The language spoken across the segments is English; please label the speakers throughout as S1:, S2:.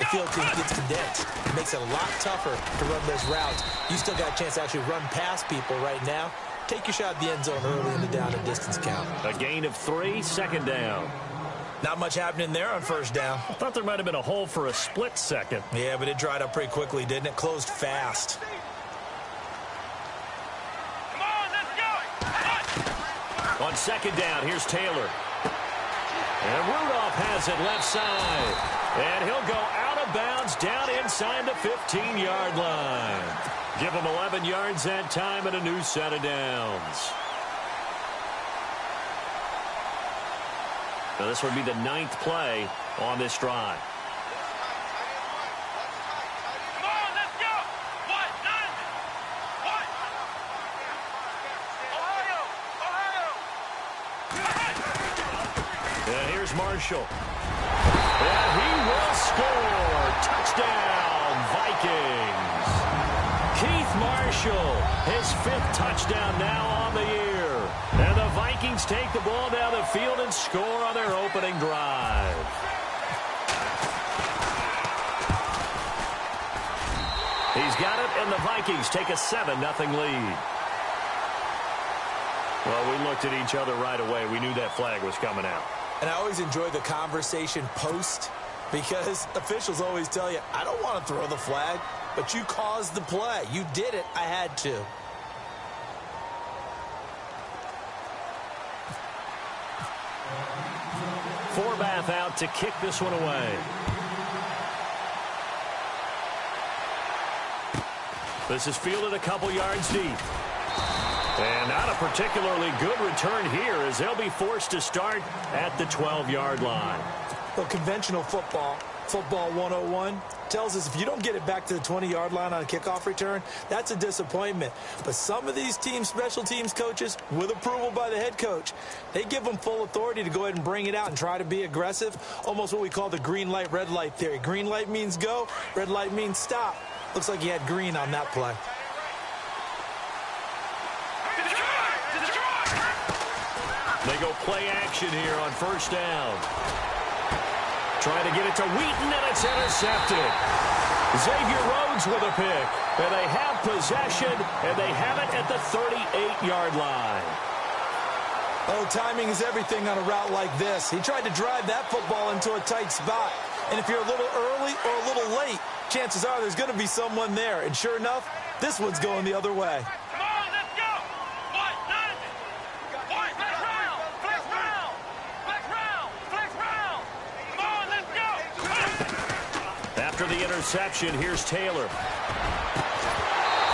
S1: field gets condensed. It makes it a lot tougher to run those routes. You still got a chance to actually run past people right now. Take your shot at the end zone early in the down and distance count.
S2: A gain of 3, second down.
S1: Not much happening there on first down.
S2: I thought there might have been a hole for a split second.
S1: Yeah, but it dried up pretty quickly, didn't it? Closed fast.
S3: Come on, let's go.
S2: On second down, here's Taylor. And Rudolph has it left side. And he'll go out of bounds down inside the 15-yard line. Give him 11 yards that time and a new set of downs. Now this would be the 9th play on this drive.
S3: Come on, let's go. What? None. What? Ohio.
S2: And here's Marshall. And he will score. Touchdown, Vikings. Keith Marshall, his 5th touchdown now on the year. And the Vikings take the ball down the field and score on their opening drive. He's got it, and the Vikings take a 7-0 lead. Well, we looked at each other right away. We knew that flag was coming out.
S1: And I always enjoy the conversation post because officials always tell you, I don't want to throw the flag, but you caused the play. You did it. I had to.
S2: Forbath out to kick this one away. This is fielded a couple yards deep. And not a particularly good return here as they'll be forced to start at the 12-yard line.
S1: Well, conventional football 101, tells us if you don't get it back to the 20-yard line on a kickoff return, that's a disappointment. But some of these teams, special teams coaches, with approval by the head coach, they give them full authority to go ahead and bring it out and try to be aggressive, almost what we call the green light, red light theory. Green light means go, red light means stop. Looks like he had green on that play.
S2: They go play action here on first down. Trying to get it to Wheaton, and it's intercepted. Xavier Rhodes with a pick. And they have possession, and they have it at the 38-yard line.
S1: Oh, timing is everything on a route like this. He tried to drive that football into a tight spot. And if you're a little early or a little late, chances are there's going to be someone there. And sure enough, this one's going the other way.
S3: Come on, let's go. What? None. What? Flex round. Flex round. Flex round. Flex round. Come on, let's go.
S2: After the interception, here's Taylor.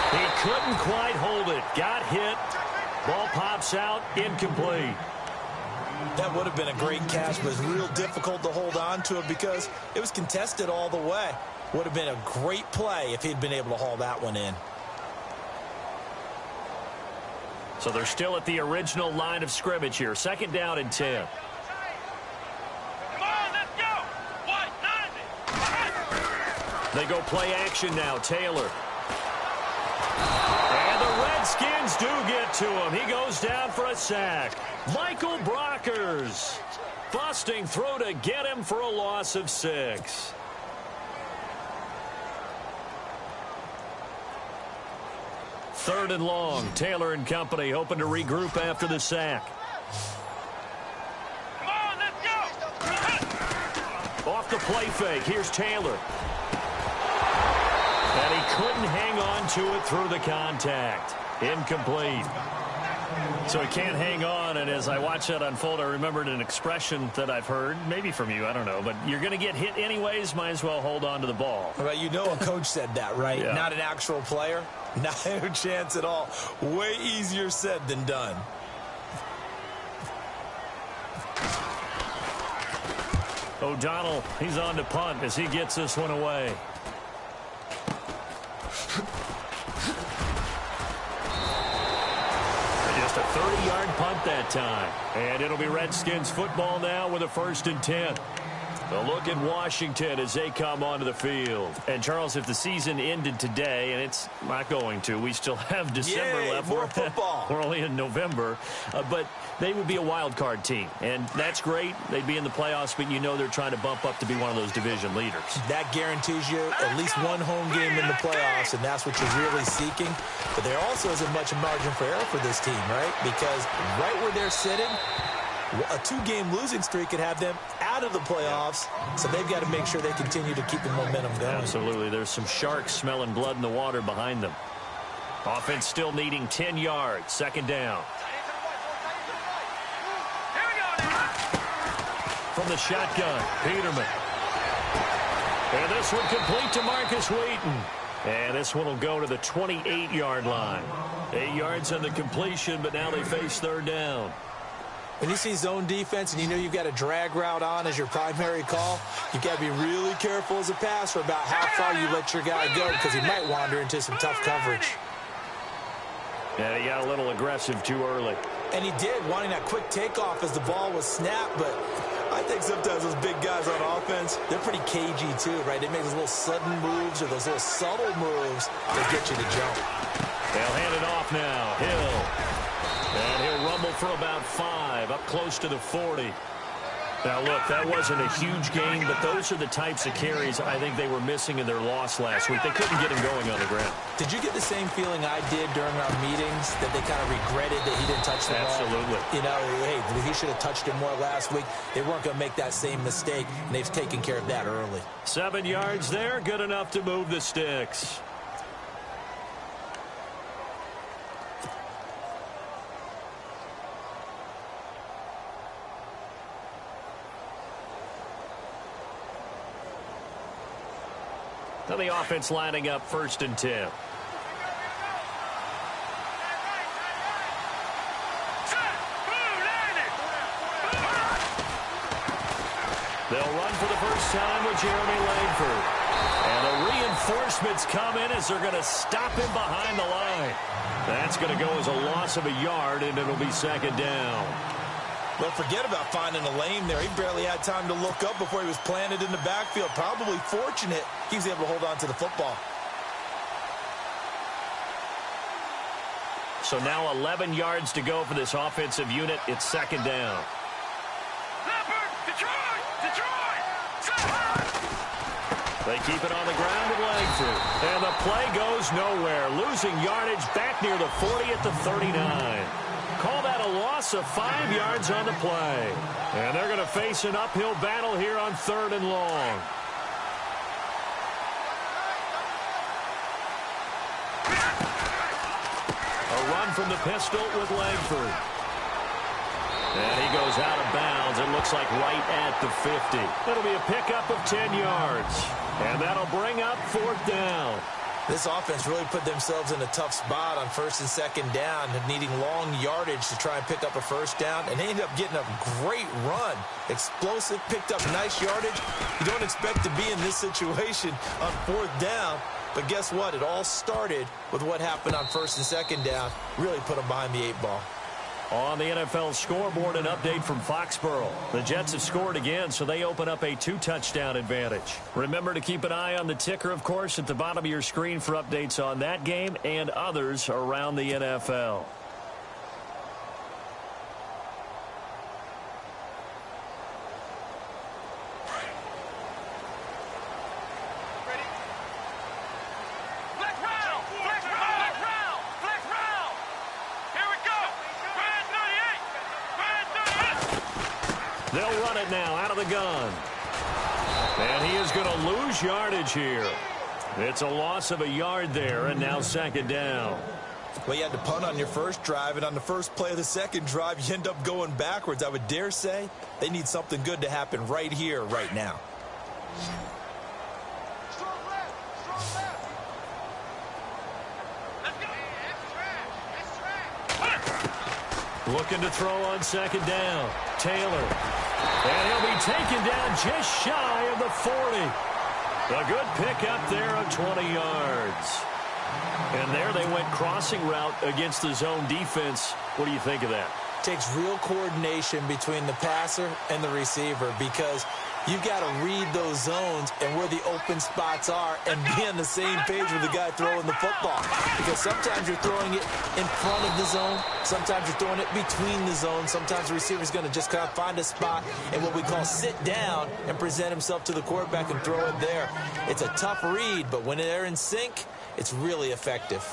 S2: He couldn't quite hold it. Got hit. Ball pops out. Incomplete.
S1: That would have been a great catch, but it's real difficult to hold on to it because it was contested all the way. Would have been a great play if he'd been able to haul that one in.
S2: So they're still at the original line of scrimmage here. Second down and 10.
S3: Come on, let's go. What? None.
S2: They go play action now. Taylor. And the Redskins do get to him. He goes down for a sack. Michael Brockers busting through to get him for a loss of 6. Third and long. Taylor and company hoping to regroup after the sack.
S3: Come on, let's go.
S2: Off the play fake. Here's Taylor. And he couldn't hang on to it through the contact. Incomplete. So he can't hang on, and as I watch that unfold, I remembered an expression that I've heard, maybe from you, I don't know, but you're going to get hit anyways, might as well hold on to the ball.
S1: Well, you know a coach said that, right?
S2: Yeah. Not
S1: an actual player. Not a chance at all. Way easier said than done.
S2: O'Donnell, he's on to punt as he gets this one away. Just a 30-yard punt that time. And it'll be Redskins football now with a 1st and 10. A look at Washington as they come onto the field.
S4: And, Charles, if the season ended today, and it's not going to, we still have December left.
S1: More football.
S4: We're only in November. But they would be a wild card team. And that's great. They'd be in the playoffs, but you know they're trying to bump up to be one of those division leaders.
S1: That guarantees you at least one home game in the playoffs, and that's what you're really seeking. But there also isn't much margin for error for this team, right? Because right where they're sitting, a two-game losing streak could have them out of the playoffs, so they've got to make sure they continue to keep the momentum going.
S4: Absolutely. There's some sharks smelling blood in the water behind them. Offense still needing 10 yards. Second down. From the shotgun, Peterman. And this one complete to Marcus Wheaton. And this one will go to the 28-yard line. 8 yards on the completion, but now they face third down.
S1: When you see zone defense and you know you've got a drag route on as your primary call, you've got to be really careful as a passer about how far you let your guy go because he might wander into some tough coverage.
S4: Yeah, he got a little aggressive too early.
S1: And he did, wanting that quick takeoff as the ball was snapped, but I think sometimes those big guys on offense, they're pretty cagey too, right? They make those little sudden moves or those little subtle moves that get you to jump.
S4: They'll hand it off now. Hill. And he'll rumble for about 5, up close to the 40. Now, look, that wasn't a huge gain, but those are the types of carries I think they were missing in their loss last week. They couldn't get him going on the ground.
S1: Did you get the same feeling I did during our meetings, that they kind of regretted that he didn't touch the ball?
S4: Absolutely.
S1: You know, hey, he should have touched it more last week. They weren't going to make that same mistake, and they've taken care of that early.
S4: 7 yards there, good enough to move the sticks. Now the offense lining up 1st and 10. They'll run for the first time with Jeremy Langford. And the reinforcements come in as they're going to stop him behind the line. That's going to go as a loss of a yard, and it'll be second down.
S1: But forget about finding a lane there. He barely had time to look up before he was planted in the backfield. Probably fortunate he was able to hold on to the football.
S4: So now 11 yards to go for this offensive unit. It's second down. They keep it on the ground with Langford. And the play goes nowhere. Losing yardage back near the 40 at the 39. Call that a loss of 5 yards on the play. And they're going to face an uphill battle here on 3rd and long. A run from the pistol with Langford. And he goes out of bounds. It looks like right at the 50. It'll be a pickup of 10 yards. And that'll bring up 4th down.
S1: This offense really put themselves in a tough spot on 1st and 2nd down, needing long yardage to try and pick up a 1st down, and they ended up getting a great run. Explosive, picked up nice yardage. You don't expect to be in this situation on 4th down, but guess what? It all started with what happened on 1st and 2nd down. Really put them behind the 8 ball.
S4: On the NFL scoreboard, an update from Foxborough. The Jets have scored again, so they open up a 2-touchdown advantage. Remember to keep an eye on the ticker, of course, at the bottom of your screen for updates on that game and others around the NFL. They'll run it now out of the gun. And he is going to lose yardage here. It's a loss of a yard there, and now second down.
S1: Well, you had to punt on your first drive, and on the first play of the second drive, you end up going backwards. I would dare say they need something good to happen right here, right now.
S4: Looking to throw on second down. Taylor. And he'll be taken down just shy of the 40. A good pickup there of 20 yards. And there they went crossing route against the zone defense. What do you think of that?
S1: Takes real coordination between the passer and the receiver, because You've got to read those zones and where the open spots are and be on the same page with the guy throwing the football. Because sometimes you're throwing it in front of the zone. Sometimes you're throwing it between the zones. Sometimes the receiver's going to just kind of find a spot and what we call sit down and present himself to the quarterback and throw it there. It's a tough read, but when they're in sync, it's really effective.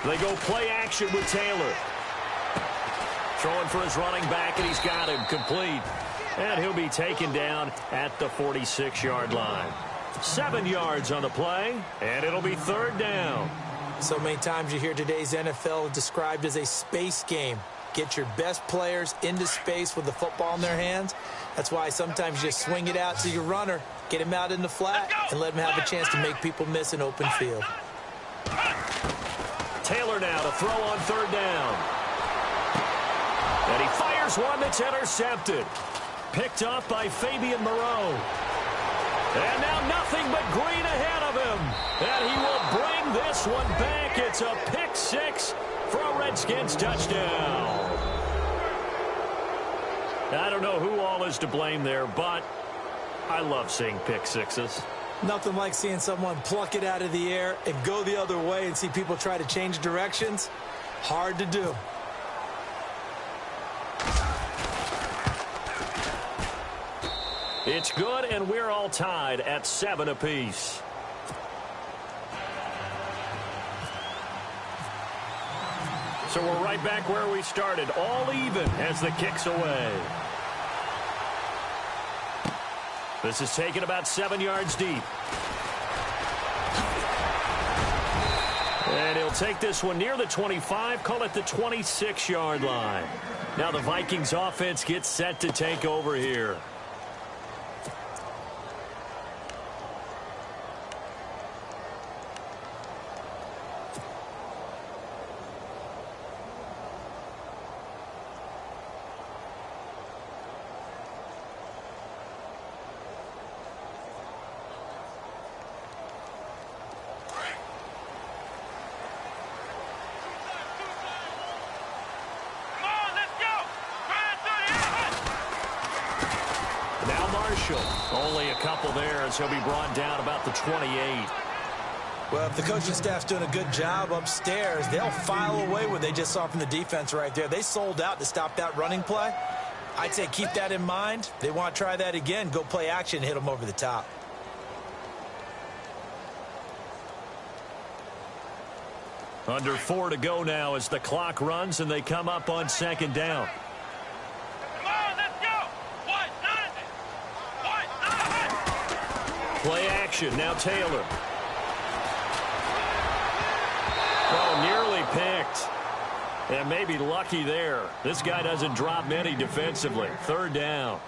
S2: They go play action with Taylor. Throwing for his running back, and he's got him complete. And he'll be taken down at the 46-yard line. 7 yards on the play, and it'll be 3rd down.
S1: So many times you hear today's NFL described as a space game. Get your best players into space with the football in their hands. That's why sometimes you just swing it out to your runner, get him out in the flat, and let him have a chance to make people miss an open field.
S2: Taylor now to throw on 3rd down. And he fires one that's intercepted. Picked off by Fabian Moreau. And now nothing but green ahead of him. And he will bring this one back. It's a pick six for a Redskins touchdown. I don't know who all is to blame there, but I love seeing pick sixes.
S1: Nothing like seeing someone pluck it out of the air and go the other way and see people try to change directions. Hard to do.
S2: It's good, and we're all tied at 7 apiece. So we're right back where we started, all even as the kick's away. This is taken about 7 yards deep. And he'll take this one near the 25, call it the 26-yard line. Now the Vikings offense gets set to take over here. Only a couple there as he'll be brought down about the 28.
S1: Well, if the coaching staff's doing a good job upstairs, they'll file away what they just saw from the defense right there. They sold out to stop that running play. I'd say keep that in mind. They want to try that again. Go play action and hit them over the top.
S2: Under 4 to go now as the clock runs and they come up on 2nd down. Play action. Now Taylor. Oh, nearly picked. And maybe lucky there. This guy doesn't drop many defensively. 3rd down.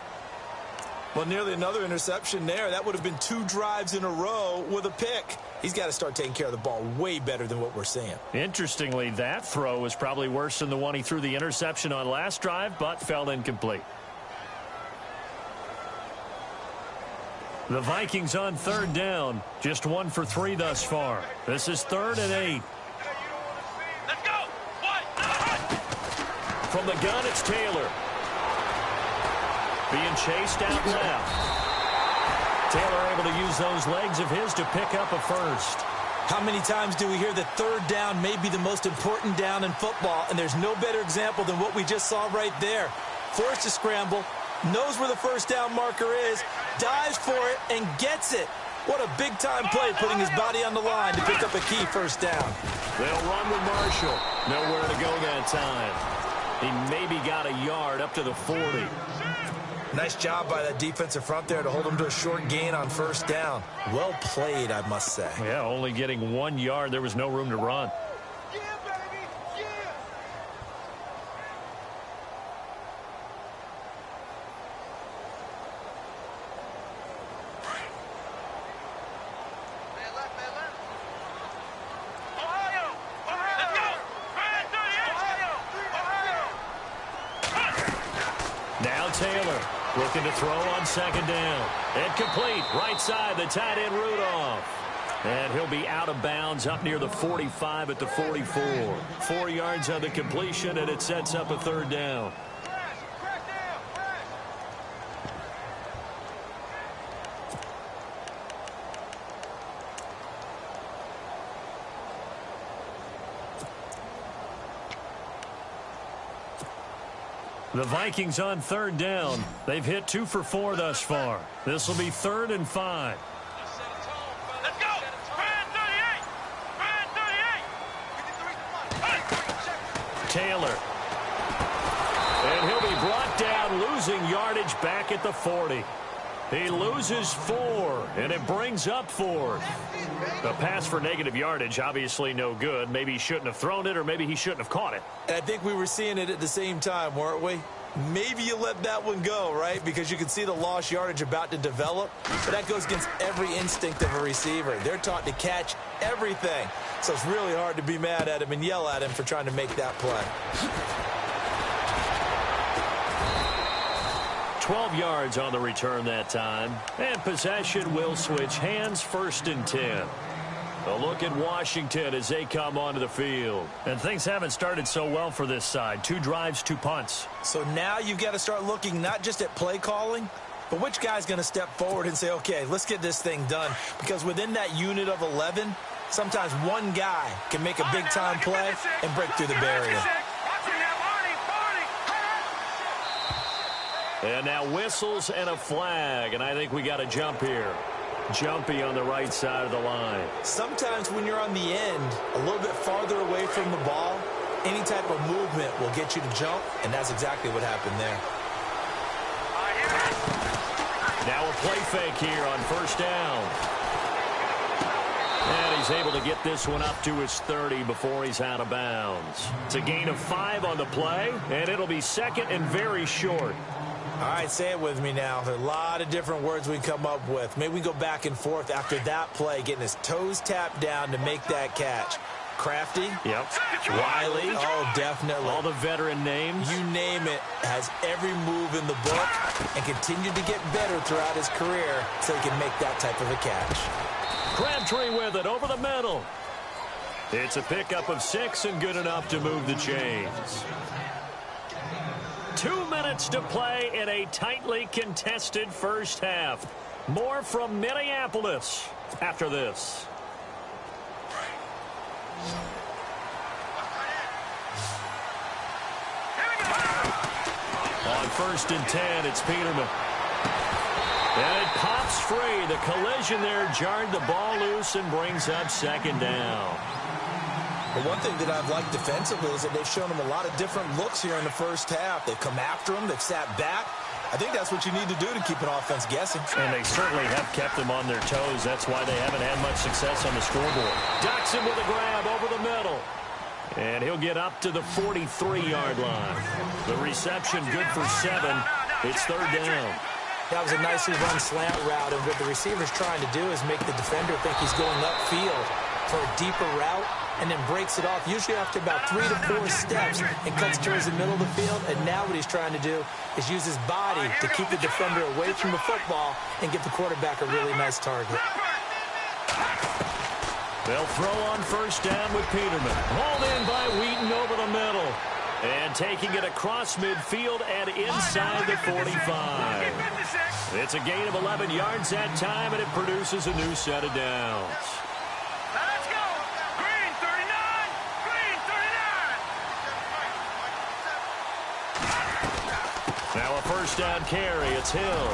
S1: Well, nearly another interception there. That would have been 2 drives in a row with a pick. He's got to start taking care of the ball way better than what we're seeing.
S2: Interestingly, that throw was probably worse than the one he threw the interception on last drive, but fell incomplete. The Vikings on 3rd down. Just 1 for 3 thus far. This is 3rd and 8.
S3: Let's go.
S2: From the gun, it's Taylor. Being chased out left. Taylor able to use those legs of his to pick up a first.
S1: How many times do we hear that 3rd down may be the most important down in football, and there's no better example than what we just saw right there. Forced to scramble, knows where the 1st down marker is, dives for it, and gets it. What a big-time play, putting his body on the line to pick up a key 1st down.
S2: They'll run with Marshall. Nowhere to go that time. He maybe got a yard up to the 40.
S1: Nice job by that defensive front there to hold him to a short gain on 1st down. Well played, I must say.
S2: Yeah, only getting 1 yard. There was no room to run.
S4: Taylor. Looking to throw on second down. Incomplete. Right side, the tight end Rudolph. And he'll be out of bounds up near the 45 at the 44. 4 yards on the completion, and it sets up a third down. The Vikings on third down. They've hit 2 for 4 thus far. This will be 3rd and 5.
S3: Let's go! Brand 38! Brand 38!
S4: Taylor. And he'll be brought down, losing yardage back at the 40. He loses 4, and it brings up 4th. The pass for negative yardage, obviously no good. Maybe he shouldn't have thrown it, or maybe he shouldn't have caught it.
S1: And I think we were seeing it at the same time, weren't we? Maybe you let that one go, right? Because you can see the lost yardage about to develop. But that goes against every instinct of a receiver. They're taught to catch everything. So it's really hard to be mad at him and yell at him for trying to make that play.
S4: 12 yards on the return that time. And possession will switch hands, 1st and 10. A look at Washington as they come onto the field. And things haven't started so well for this side. 2 drives, 2 punts.
S1: So now you've got to start looking not just at play calling, but which guy's going to step forward and say, okay, let's get this thing done. Because within that unit of 11, sometimes one guy can make a big-time play and break through the barrier.
S4: And now whistles and a flag, and I think we got a jump here. Jumpy on the right side of the line.
S1: Sometimes when you're on the end, a little bit farther away from the ball, any type of movement will get you to jump, and that's exactly what happened there.
S4: Now a play fake here on 1st down. And he's able to get this one up to his 30 before he's out of bounds. It's a gain of 5 on the play, and it'll be 2nd and very short.
S1: All right, say it with me now. There are a lot of different words we come up with. Maybe we go back and forth after that play, getting his toes tapped down to make that catch. Crafty?
S4: Yep.
S1: Wiley? Oh, definitely.
S4: All the veteran names?
S1: You name it. Has every move in the book and continued to get better throughout his career so he can make that type of a catch.
S4: Crabtree with it over the middle. It's a pickup of 6 and good enough to move the chains. 2 minutes to play in a tightly contested first half. More from Minneapolis after this. On 1st and 10, it's Peterman. And it pops free. The collision there jarred the ball loose and brings up 2nd down.
S1: But one thing that I've liked defensively is that they've shown him a lot of different looks here in the first half. They've come after him. They've sat back. I think that's what you need to do to keep an offense guessing.
S4: And they certainly have kept them on their toes. That's why they haven't had much success on the scoreboard. Jackson with a grab over the middle. And he'll get up to the 43-yard line. The reception good for 7. It's 3rd down.
S1: That was a nicely run slant route, and what the receiver's trying to do is make the defender think he's going upfield for a deeper route, and then breaks it off, usually after about 3 to 4 steps, and cuts towards the middle of the field. And now what he's trying to do is use his body to keep the defender away from the football and give the quarterback a really nice target.
S4: They'll throw on 1st down with Peterman. Hauled in by Wheaton over the middle. And taking it across midfield and inside the 45. It's a gain of 11 yards that time, and it produces a new set of downs.
S3: Let's go! Green 39! Green 39!
S4: Now a 1st down carry. It's Hill.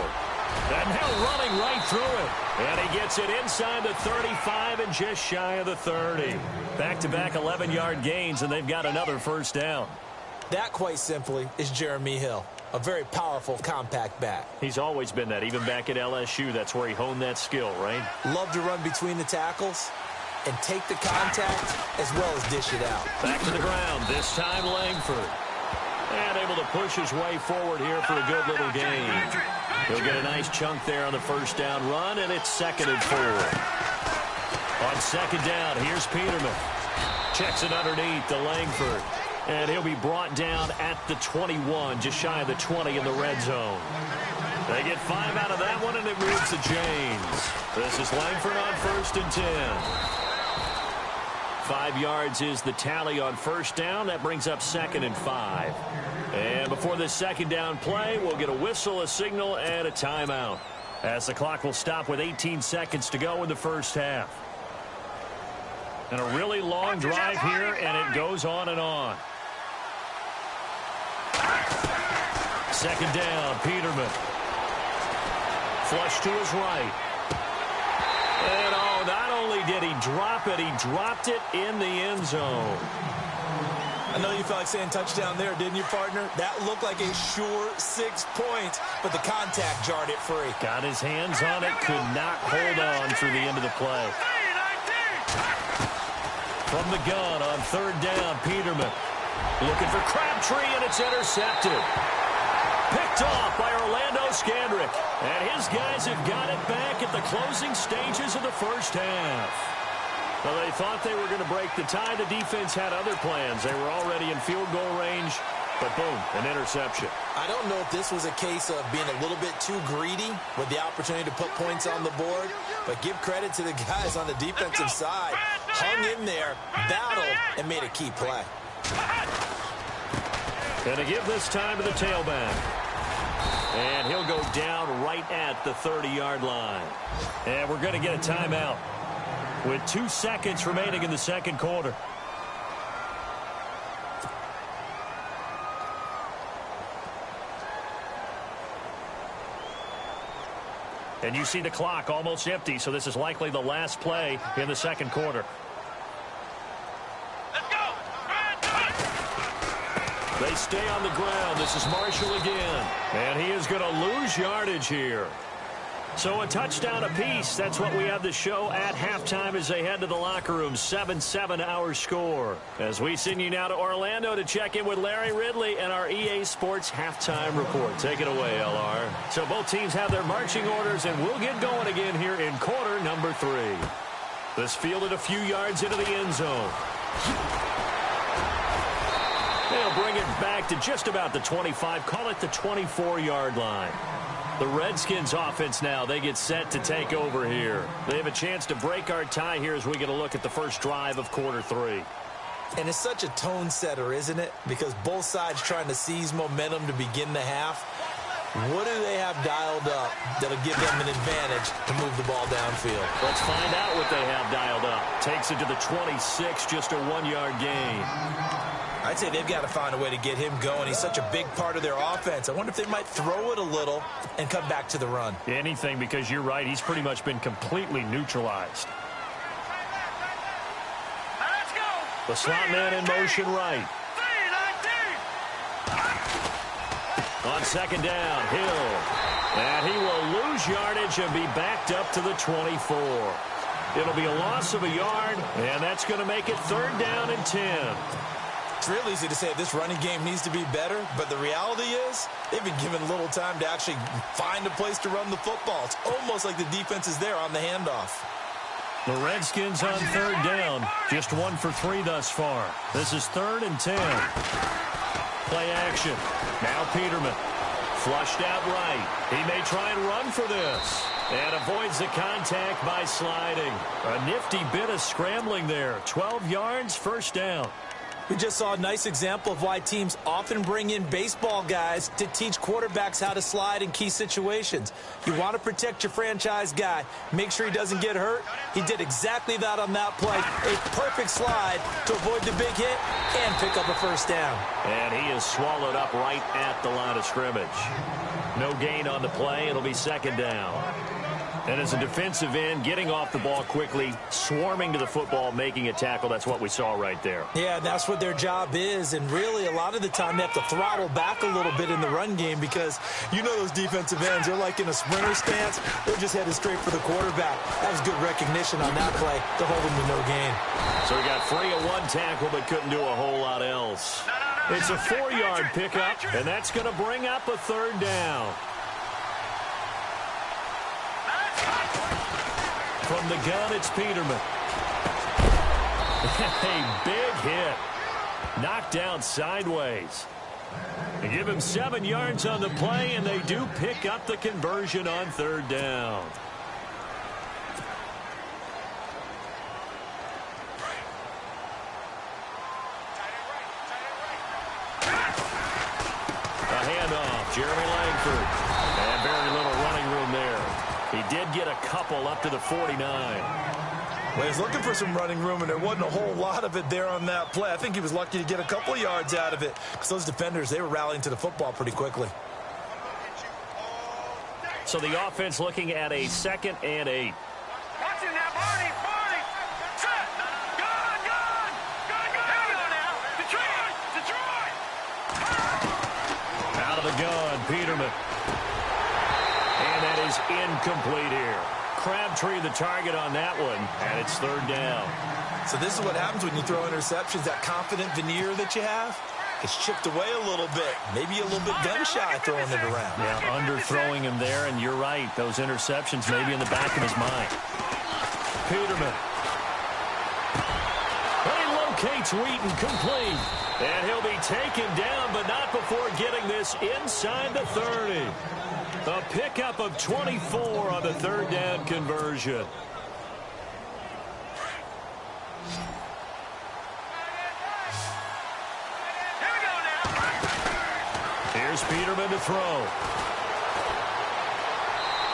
S4: And Hill running right through it. And he gets it inside the 35 and just shy of the 30. Back-to-back 11-yard gains, and they've got another 1st down.
S1: That, quite simply, is Jeremy Hill. A very powerful, compact back.
S4: He's always been that. Even back at LSU, that's where he honed that skill, right?
S1: Love to run between the tackles and take the contact as well as dish it out.
S4: Back to the ground. This time Langford. And able to push his way forward here for a good little gain. He'll get a nice chunk there on the 1st down run, and it's 2nd and 4. On 2nd down, here's Peterman. Checks it underneath to Langford.
S2: And he'll be brought down at the 21, just shy of the 20 in the red zone. They get 5 out of that one, and it moves to James. This is Langford on 1st and 10. 5 yards is the tally on first down. That brings up 2nd and 5. And before this second down play, we'll get a whistle, a signal, and a timeout, as the clock will stop with 18 seconds to go in the first half. And a really long drive here, and it goes on and on. Second down, Peterman. Flush to his right. And, oh, not only did he drop it, he dropped it in the end zone.
S1: I know you felt like saying touchdown there, didn't you, partner? That looked like a sure 6 points, but the contact jarred it free.
S2: Got his hands on it, could not hold on through the end of the play. From the gun on 3rd down, Peterman. Looking for Crabtree, and it's intercepted. Picked off by Orlando Scandrick. And his guys have got it back at the closing stages of the first half. Well, they thought they were going to break the tie. The defense had other plans. They were already in field goal range, but boom, an interception.
S1: I don't know if this was a case of being a little bit too greedy with the opportunity to put points on the board, but give credit to the guys on the defensive side. Hung in there, battled, and made a key play.
S2: Going to give this time to the tailback. And he'll go down right at the 30-yard line. And we're going to get a timeout with 2 seconds remaining in the second quarter. And you see the clock almost empty, so this is likely the last play in the second quarter. They stay on the ground. This is Marshall again. And he is going to lose yardage here. So a touchdown apiece. That's what we have to show at halftime as they head to the locker room. 7-7 our score. As we send you now to Orlando to check in with Larry Ridley and our EA Sports halftime report. Take it away, LR. So both teams have their marching orders, and we'll get going again here in quarter number 3. This fielded a few yards into the end zone. They'll bring it back to just about the 25, call it the 24-yard line. The Redskins offense now, they get set to take over here. They have a chance to break our tie here as we get a look at the first drive of quarter 3.
S1: And it's such a tone setter, isn't it? Because both sides trying to seize momentum to begin the half. What do they have dialed up that'll give them an advantage to move the ball downfield?
S2: Let's find out what they have dialed up. Takes it to the 26, just a 1-yard gain.
S1: I'd say they've got to find a way to get him going. He's such a big part of their offense. I wonder if they might throw it a little and come back to the run.
S2: Anything, because you're right. He's pretty much been completely neutralized.
S3: Let's go.
S2: The slot man in motion right. On second down, Hill. And he will lose yardage and be backed up to the 24. It'll be a loss of a yard, and that's going to make it 3rd down and 10.
S1: It's real easy to say this running game needs to be better, but the reality is they've been given little time to actually find a place to run the football. It's almost like the defense is there on the handoff.
S2: The Redskins on 3rd down, just 1 for 3 thus far. This is 3rd and 10. Play action. Now Peterman. Flushed out right. He may try and run for this. And avoids the contact by sliding. A nifty bit of scrambling there. 12 yards, first down.
S1: We just saw a nice example of why teams often bring in baseball guys to teach quarterbacks how to slide in key situations. You want to protect your franchise guy. Make sure he doesn't get hurt. He did exactly that on that play. A perfect slide to avoid the big hit and pick up a first down.
S2: And he is swallowed up right at the line of scrimmage. No gain on the play. It'll be second down. And as a defensive end, getting off the ball quickly, swarming to the football, making a tackle, that's what we saw right there.
S1: Yeah, that's what their job is. And really, a lot of the time, they have to throttle back a little bit in the run game because you know those defensive ends, they're like in a sprinter stance. They're just headed straight for the quarterback. That was good recognition on that play to hold him to no gain.
S2: So he got free of one tackle but couldn't do a whole lot else. It's a 4-yard pickup, and that's going to bring up a 3rd down. From the gun, it's Peterman. A big hit. Knocked down sideways. They give him 7 yards on the play, and they do pick up the conversion on 3rd down. A handoff, Jeremy Langford. And very little running room there. He did get a couple up to the 49.
S1: Well, he's looking for some running room, and there wasn't a whole lot of it there on that play. I think he was lucky to get a couple of yards out of it because those defenders, they were rallying to the football pretty quickly.
S2: So the offense looking at a 2nd and 8.
S3: Watching that, Barney, Barney. Set. Gun. Here we go now. Detroit.
S2: Out of the gun, Peterman. And that is incomplete here. Crabtree the target on that one, and it's 3rd down.
S1: So this is what happens when you throw interceptions. That confident veneer that you have gets chipped away a little bit. Maybe a little bit gun-shy throwing it around.
S2: Yeah, underthrowing him there, and you're right. Those interceptions may be in the back of his mind. Peterman. He locates Wheaton complete. And he'll be taken down, but not before getting this inside the 30. A pickup of 24 on the 3rd down conversion.
S3: Here we go now.
S2: Here's Peterman to throw.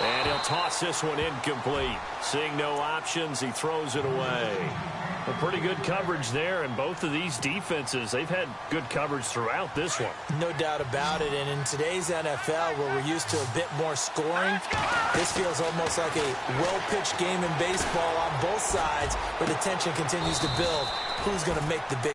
S2: And he'll toss this one incomplete. Seeing no options, he throws it away. A pretty good coverage there, and both of these defenses, they've had good coverage throughout this one.
S1: No doubt about it, and in today's NFL, where we're used to a bit more scoring, this feels almost like a well-pitched game in baseball on both sides, where the tension continues to build. Who's going to make the big